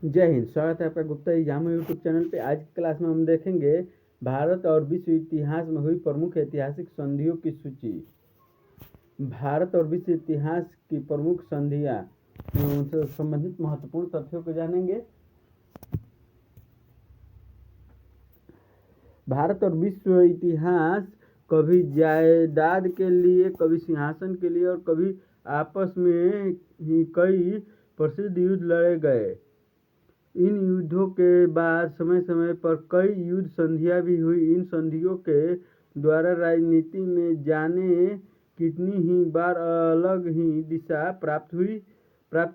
जय हिंद। स्वागत है आपका गुप्ता एग्जाम यूट्यूब चैनल पे। आज की क्लास में हम देखेंगे भारत और विश्व इतिहास में हुई प्रमुख ऐतिहासिक संधियों की सूची। भारत और विश्व इतिहास की प्रमुख संधियां, उनसे संबंधित महत्वपूर्ण तथ्यों को जानेंगे। भारत और विश्व इतिहास कभी जायदाद के लिए, कभी सिंहासन के लिए और कभी आपस में ही कई प्रसिद्ध युद्ध लड़े गए। इन युद्धों के बाद समय समय पर कई युद्ध संधियां भी हुई। इन संधियों के द्वारा राजनीति में जाने कितनी ही बार अलग ही दिशा प्राप्त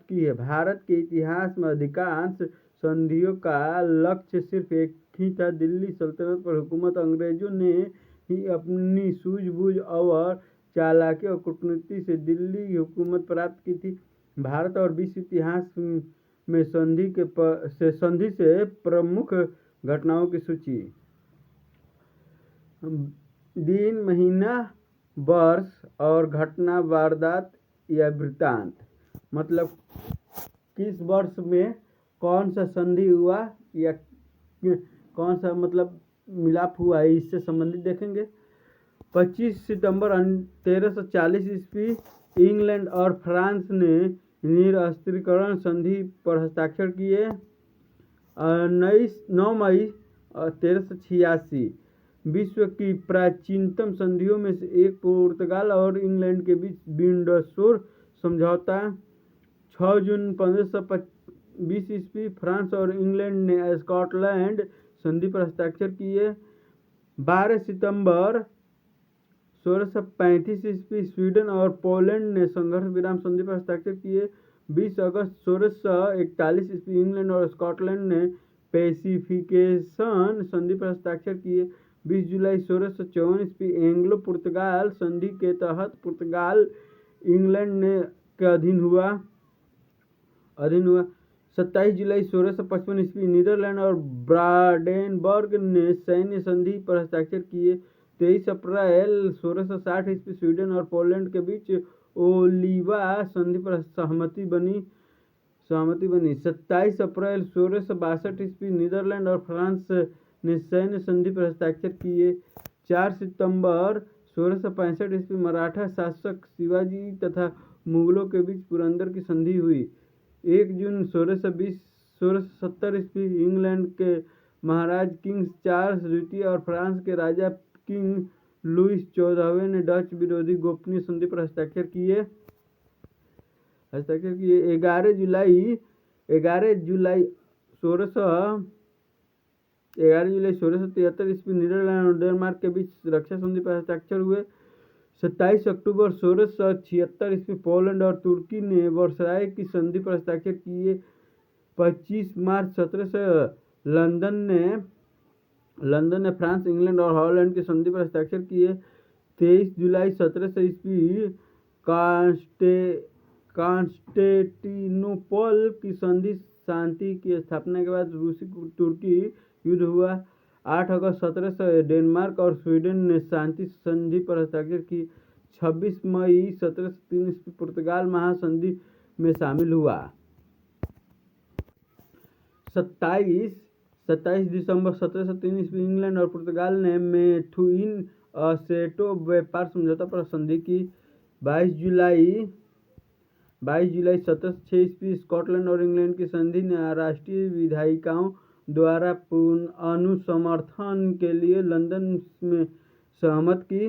की है। भारत के इतिहास में अधिकांश संधियों का लक्ष्य सिर्फ एक ही था, दिल्ली सल्तनत पर हुकूमत। अंग्रेजों ने ही अपनी सूझबूझ और चालाकी और कूटनीति से दिल्ली हुकूमत प्राप्त की थी। भारत और विश्व इतिहास में संधि से प्रमुख घटनाओं की सूची। दिन, महीना, वर्ष और घटना, वारदात या वृत्तांत। मतलब किस वर्ष में कौन सा संधि हुआ या कौन सा मिलाप हुआ है, इससे संबंधित देखेंगे। 25 सितंबर 1340 ईस्वी इंग्लैंड और फ्रांस ने निरस्त्रीकरण संधि पर हस्ताक्षर किए। 9 मई 1386 विश्व की प्राचीनतम संधियों में से एक पुर्तगाल और इंग्लैंड के बीच विंडसर समझौता। 6 जून 1520 ईस्वी फ्रांस और इंग्लैंड ने स्कॉटलैंड संधि पर हस्ताक्षर किए। 12 सितंबर 1635 ईस्वी स्वीडन और पोलैंड ने संघर्ष विराम संधि पर हस्ताक्षर किए। 20 अगस्त 1641 ईस्वी इंग्लैंड और स्कॉटलैंड ने पैसिफिकेशन संधि पर हस्ताक्षर किए। 20 जुलाई 1654 ईस्वी एंग्लो पुर्तगाल संधि के तहत पुर्तगाल इंग्लैंड के अधीन हुआ। 27 जुलाई 1655 ईस्वी नीदरलैंड और ब्रांडेनबर्ग ने सैन्य संधि पर हस्ताक्षर किए। 23 अप्रैल 1660 ईस्वी स्वीडन और पोलैंड के बीच ओलिवा संधि पर सहमति बनी। 27 अप्रैल 1662 ईस्वी नीदरलैंड और फ्रांस ने सैन्य संधि पर हस्ताक्षर किए। 4 सितंबर 1665 ईस्वी मराठा शासक शिवाजी तथा मुगलों के बीच पुरंदर की संधि हुई। 1 जून 1670 ईस्वी इंग्लैंड के महाराज किंग चार्ल्स द्वितीय और फ्रांस के राजा किंग लुईस 14वें ने डच विरोधी गोपनीय संधि पर हस्ताक्षर किए। 11 जुलाई 1673 ईस्वी नीदरलैंड और डेनमार्क के बीच रक्षा संधि पर हस्ताक्षर हुए। 27 अक्टूबर 1676 ईस्वी पोलैंड और तुर्की ने वर्साय की संधि पर हस्ताक्षर किए। 25 मार्च 1700 लंदन ने फ्रांस, इंग्लैंड और हॉलैंड की संधि पर हस्ताक्षर किए। 23 जुलाई 1700 ईस्वी कॉन्स्टेंटिनोपल की संधि शांति की स्थापना के बाद रूसी तुर्की युद्ध हुआ। 8 अगस्त 1700 डेनमार्क और स्वीडन ने शांति संधि पर हस्ताक्षर की। 26 मई 1703 ईस्वी पुर्तगाल महासंधि में शामिल हुआ। 27 दिसंबर 1703 ईस्वी इंग्लैंड और पुर्तगाल ने मेथुइन असेटो व्यापार समझौता पर संधि की। 22 जुलाई 1706 ईस्वी स्कॉटलैंड और इंग्लैंड की संधि ने राष्ट्रीय विधायिकाओं द्वारा अनुसमर्थन के लिए लंदन में सहमत की।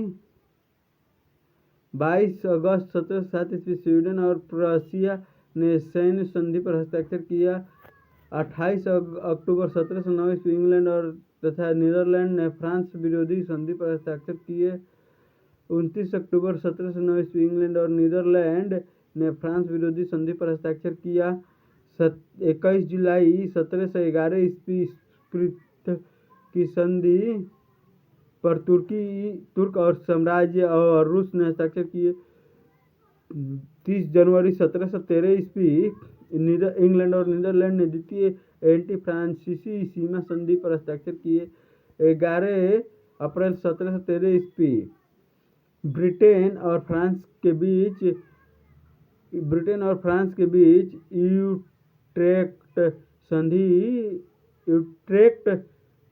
22 अगस्त 1707 ईस्वी स्वीडन और प्रशिया ने सैन्य संधि पर हस्ताक्षर किया। 28 अक्टूबर 1709 ईस्वी इंग्लैंड और तथा नीदरलैंड ने फ्रांस विरोधी संधि पर हस्ताक्षर किए। 29 अक्टूबर 1709 ईस्वी इंग्लैंड और नीदरलैंड ने फ्रांस विरोधी संधि पर हस्ताक्षर किया। 21 जुलाई 1711 ईस्वी स्प्लिट की संधि पर तुर्क और साम्राज्य और रूस ने हस्ताक्षर किए। 30 जनवरी 1713 ईस्वी इंग्लैंड और नीदरलैंड ने द्वितीय एंटी फ्रांसीसी सीमा संधि पर हस्ताक्षर किए। 11 अप्रैल 1713 ईस्वी ब्रिटेन और फ्रांस के बीच यूट्रेक्ट संधि यूट्रेक्ट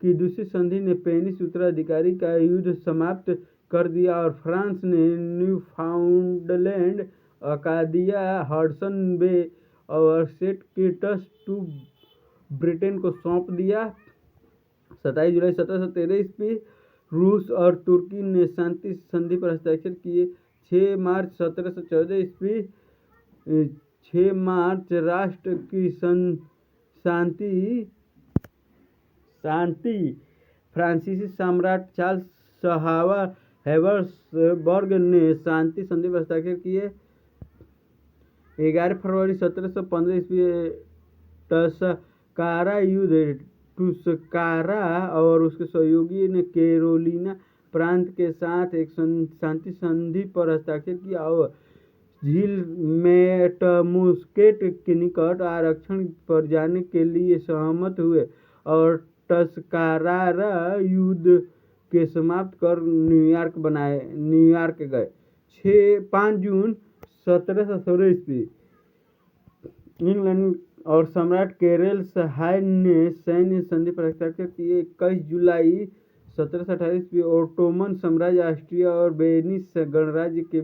की दूसरी संधि ने स्पेनिश उत्तराधिकारी का युद्ध समाप्त कर दिया और फ्रांस ने न्यूफाउंडलैंड, अकादिया, हडसन बे और सेंट किट्स टू ब्रिटेन को सौंप दिया। 27 जुलाई 1713 ईस्वी रूस और तुर्की ने शांति संधि पर हस्ताक्षर किए। 6 मार्च 1714 ईस्वी 6 मार्च राष्ट्र की शांति फ्रांसीसी सम्राट चार्ल्स सहावा हैब्सबर्ग ने शांति संधि पर हस्ताक्षर किए। 11 फरवरी 1715 ईस्वी टस्कारा युद्ध, टुस्कारा और उसके सहयोगी ने कैरोलिना प्रांत के साथ एक शांति संधि पर हस्ताक्षर किया और झील मैटमुस्केट के निकट आरक्षण पर जाने के लिए सहमत हुए और टस्कारा युद्ध के समाप्त कर न्यूयॉर्क गए। 5 जून 1716 ईस्वी इंग्लैंड और सम्राट कैरल हाय ने सैन्य संधि पर हस्ताक्षर किए। 21 जुलाई 1718 ईस्वी ओटोमन साम्राज्य ऑस्ट्रिया और वेनिस गणराज्य के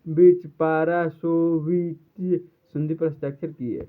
बीच पारासोवियत संधि पर हस्ताक्षर किए।